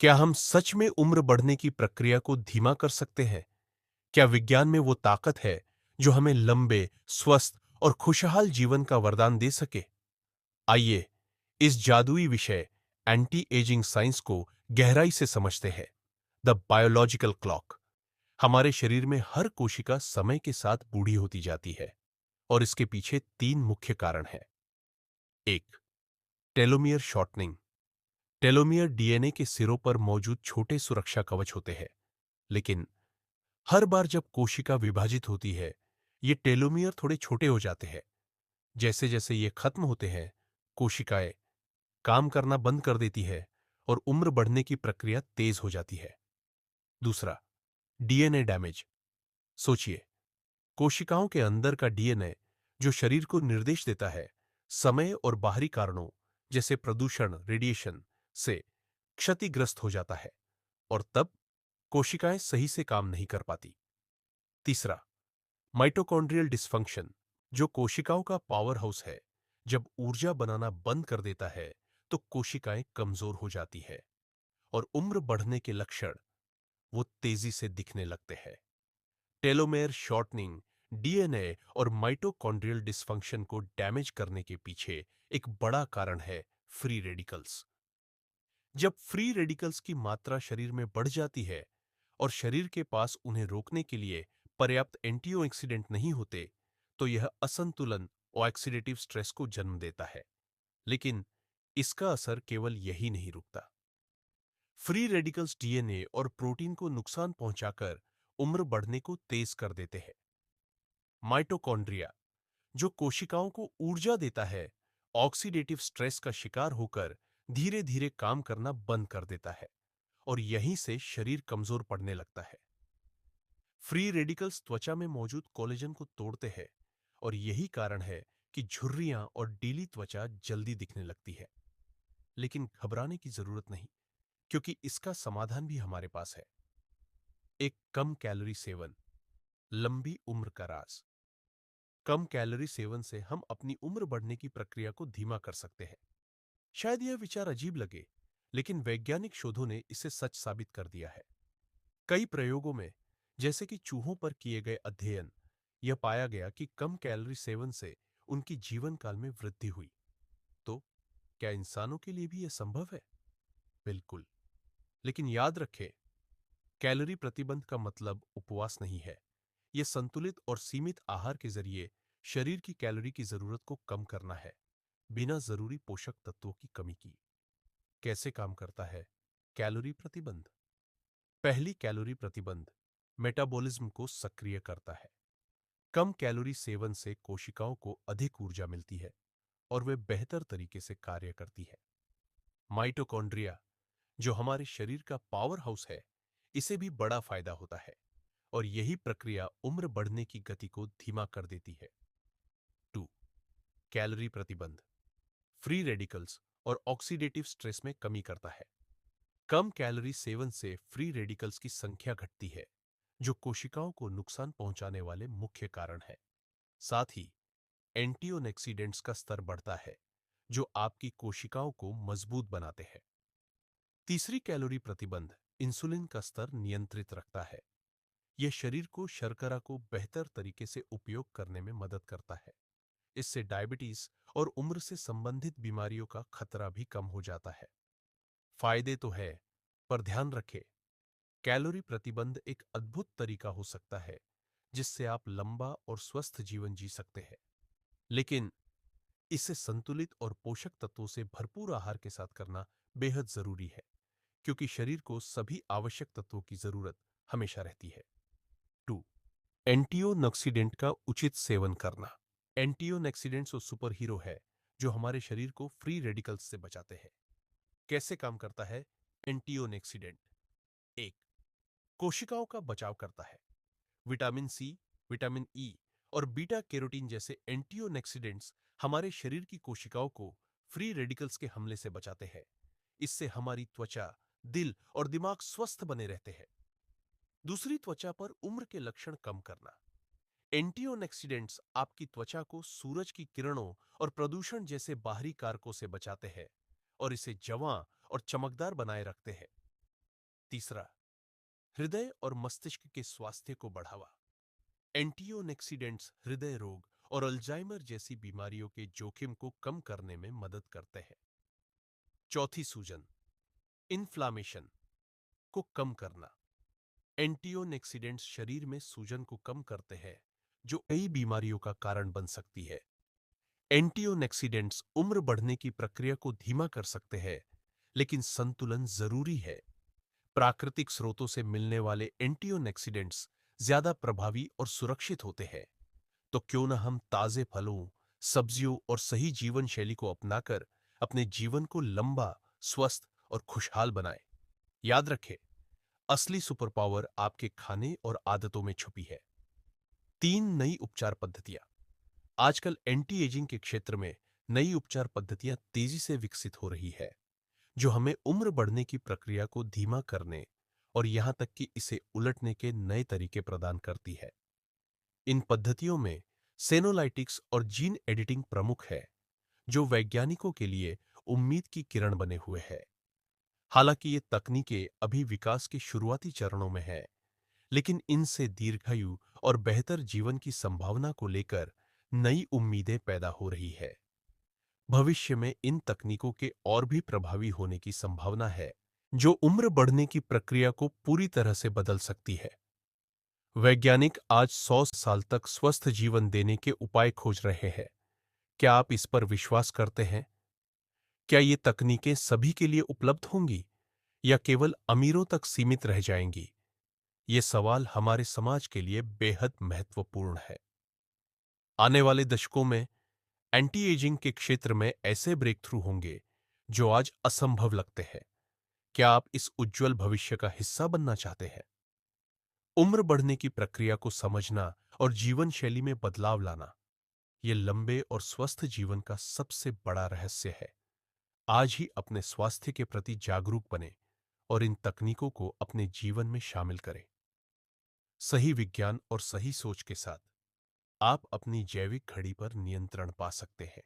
क्या हम सच में उम्र बढ़ने की प्रक्रिया को धीमा कर सकते हैं? क्या विज्ञान में वो ताकत है जो हमें लंबे, स्वस्थ और खुशहाल जीवन का वरदान दे सके? आइए, इस जादुई विषय एंटी एजिंग साइंस को गहराई से समझते हैं। The biological clock. हमारे शरीर में हर कोशिका समय के साथ बूढ़ी होती जाती है और इसके पीछे तीन मुख्य कारण हैं। एक, टेलोमियर शॉर्टनिंग। टेलोमियर डीएनए के सिरों पर मौजूद छोटे सुरक्षा कवच होते हैं, लेकिन हर बार जब कोशिका विभाजित होती है, ये टेलोमियर थोड़े छोटे हो जाते हैं। जैसे जैसे ये खत्म होते हैं, कोशिकाएं काम करना बंद कर देती है और उम्र बढ़ने की प्रक्रिया तेज हो जाती है। दूसरा, डीएनए डैमेज। सोचिए, कोशिकाओं के अंदर का डीएनए जो शरीर को निर्देश देता है, समय और बाहरी कारणों जैसे प्रदूषण, रेडिएशन से क्षतिग्रस्त हो जाता है और तब कोशिकाएं सही से काम नहीं कर पाती। तीसरा, माइटोकॉन्ड्रियल डिस्फंक्शन, जो कोशिकाओं का पावर हाउस है, जब ऊर्जा बनाना बंद कर देता है तो कोशिकाएं कमजोर हो जाती है और उम्र बढ़ने के लक्षण वो तेजी से दिखने लगते हैं। टेलोमेयर शॉर्टनिंग डीएनए और माइटोकॉन्ड्रियल डिस्फंक्शन को डैमेज करने के पीछे एक बड़ा कारण है फ्री रेडिकल्स। जब फ्री रेडिकल्स की मात्रा शरीर में बढ़ जाती है और शरीर के पास उन्हें रोकने के लिए पर्याप्त एंटीऑक्सीडेंट नहीं होते, तो यह असंतुलन ऑक्सीडेटिव स्ट्रेस को जन्म देता है। लेकिन इसका असर केवल यही नहीं रुकता। फ्री रेडिकल्स डीएनए और प्रोटीन को नुकसान पहुंचाकर उम्र बढ़ने को तेज कर देते हैं। माइटोकॉन्ड्रिया, जो कोशिकाओं को ऊर्जा देता है, ऑक्सीडेटिव स्ट्रेस का शिकार होकर धीरे धीरे काम करना बंद कर देता है और यहीं से शरीर कमजोर पड़ने लगता है। फ्री रेडिकल्स त्वचा में मौजूद कोलेजन को तोड़ते हैं और यही कारण है कि झुर्रियां और डीली त्वचा जल्दी दिखने लगती है। लेकिन घबराने की जरूरत नहीं, क्योंकि इसका समाधान भी हमारे पास है। एक कम कैलोरी सेवन, लंबी उम्र का राज। कम कैलोरी सेवन से हम अपनी उम्र बढ़ने की प्रक्रिया को धीमा कर सकते हैं। शायद यह विचार अजीब लगे, लेकिन वैज्ञानिक शोधों ने इसे सच साबित कर दिया है। कई प्रयोगों में, जैसे कि चूहों पर किए गए अध्ययन, यह पाया गया कि कम कैलोरी सेवन से उनकी जीवन काल में वृद्धि हुई। तो क्या इंसानों के लिए भी यह संभव है? बिल्कुल। लेकिन याद रखें, कैलोरी प्रतिबंध का मतलब उपवास नहीं है। यह संतुलित और सीमित आहार के जरिए शरीर की कैलोरी की जरूरत को कम करना है, बिना जरूरी पोषक तत्वों की कमी की। कैसे काम करता है कैलोरी प्रतिबंध? पहली, कैलोरी प्रतिबंध मेटाबॉलिज्म को सक्रिय करता है। कम कैलोरी सेवन से कोशिकाओं को अधिक ऊर्जा मिलती है और वे बेहतर तरीके से कार्य करती है। माइटोकॉन्ड्रिया, जो हमारे शरीर का पावर हाउस है, इसे भी बड़ा फायदा होता है और यही प्रक्रिया उम्र बढ़ने की गति को धीमा कर देती है। 2, कैलोरी प्रतिबंध फ्री रेडिकल्स और ऑक्सीडेटिव स्ट्रेस में कमी करता है। कम कैलोरी सेवन से फ्री रेडिकल्स की संख्या घटती है, जो कोशिकाओं को नुकसान पहुंचाने वाले मुख्य कारण है। साथ ही एंटीऑक्सीडेंट्स का स्तर बढ़ता है, जो आपकी कोशिकाओं को मजबूत बनाते हैं। तीसरी, कैलोरी प्रतिबंध इंसुलिन का स्तर नियंत्रित रखता है। यह शरीर को शर्करा को बेहतर तरीके से उपयोग करने में मदद करता है। इससे डायबिटीज और उम्र से संबंधित बीमारियों का खतरा भी कम हो जाता है। फायदे तो है, पर ध्यान रखें, कैलोरी प्रतिबंध एक अद्भुत तरीका हो सकता है जिससे आप लंबा और स्वस्थ जीवन जी सकते हैं। लेकिन इसे संतुलित और पोषक तत्वों से भरपूर आहार के साथ करना बेहद जरूरी है, क्योंकि शरीर को सभी आवश्यक तत्वों की जरूरत हमेशा रहती है। 2, एंटीओक्सीडेंट का उचित सेवन करना। एंटीओक्सीडेंट्स वो सुपर हीरो है जो हमारे शरीर को फ्री रेडिकल्स से बचाते हैं। कैसे काम करता है एंटीओक्सीडेंट? एक, कोशिकाओं का बचाव करता है। विटामिन सी, विटामिन ई और बीटा कैरोटीन जैसे एंटीऑक्सीडेंट्स हमारे शरीर की कोशिकाओं को फ्री रेडिकल्स के हमले से बचाते हैं। इससे हमारी त्वचा, दिल और दिमाग स्वस्थ बने रहते हैं। दूसरी, त्वचा पर उम्र के लक्षण कम करना। एंटीऑक्सीडेंट्स आपकी त्वचा को सूरज की किरणों और प्रदूषण जैसे बाहरी कारकों से बचाते हैं और इसे जवां और चमकदार बनाए रखते हैं। तीसरा, हृदय और मस्तिष्क के स्वास्थ्य को बढ़ावा। एंटीओक्सीडेंट्स हृदय रोग और अल्जाइमर जैसी बीमारियों के जोखिम को कम करने में मदद करते हैं। चौथी, सूजन, इन्फ्लामेशन को कम करना। एंटीओक्सीडेंट्स शरीर में सूजन को कम करते हैं, जो कई बीमारियों का कारण बन सकती है। एंटीओक्सीडेंट्स उम्र बढ़ने की प्रक्रिया को धीमा कर सकते हैं, लेकिन संतुलन जरूरी है। प्राकृतिक स्रोतों से मिलने वाले एंटीओक्सीडेंट्स ज्यादा प्रभावी और सुरक्षित होते हैं। तो क्यों न हम ताजे फलों, सब्जियों और सही जीवन शैली को अपनाकर अपने जीवन को लंबा, स्वस्थ और खुशहाल बनाएं। याद रखें, असली सुपर पावर आपके खाने और आदतों में छुपी है। 3 नई उपचार पद्धतियां। आजकल एंटी एजिंग के क्षेत्र में नई उपचार पद्धतियां तेजी से विकसित हो रही है, जो हमें उम्र बढ़ने की प्रक्रिया को धीमा करने और यहां तक कि इसे उलटने के नए तरीके प्रदान करती है। इन पद्धतियों में सेनोलाइटिक्स और जीन एडिटिंग प्रमुख है, जो वैज्ञानिकों के लिए उम्मीद की किरण बने हुए है। हालांकि ये तकनीकें अभी विकास के शुरुआती चरणों में है, लेकिन इनसे दीर्घायु और बेहतर जीवन की संभावना को लेकर नई उम्मीदें पैदा हो रही है। भविष्य में इन तकनीकों के और भी प्रभावी होने की संभावना है, जो उम्र बढ़ने की प्रक्रिया को पूरी तरह से बदल सकती है। वैज्ञानिक आज 100 साल तक स्वस्थ जीवन देने के उपाय खोज रहे हैं। क्या आप इस पर विश्वास करते हैं? क्या ये तकनीकें सभी के लिए उपलब्ध होंगी या केवल अमीरों तक सीमित रह जाएंगी? ये सवाल हमारे समाज के लिए बेहद महत्वपूर्ण है। आने वाले दशकों में एंटी एजिंग के क्षेत्र में ऐसे ब्रेक थ्रू होंगे जो आज असंभव लगते हैं। क्या आप इस उज्जवल भविष्य का हिस्सा बनना चाहते हैं? उम्र बढ़ने की प्रक्रिया को समझना और जीवन शैली में बदलाव लाना, यह लंबे और स्वस्थ जीवन का सबसे बड़ा रहस्य है। आज ही अपने स्वास्थ्य के प्रति जागरूक बने और इन तकनीकों को अपने जीवन में शामिल करें। सही विज्ञान और सही सोच के साथ आप अपनी जैविक घड़ी पर नियंत्रण पा सकते हैं।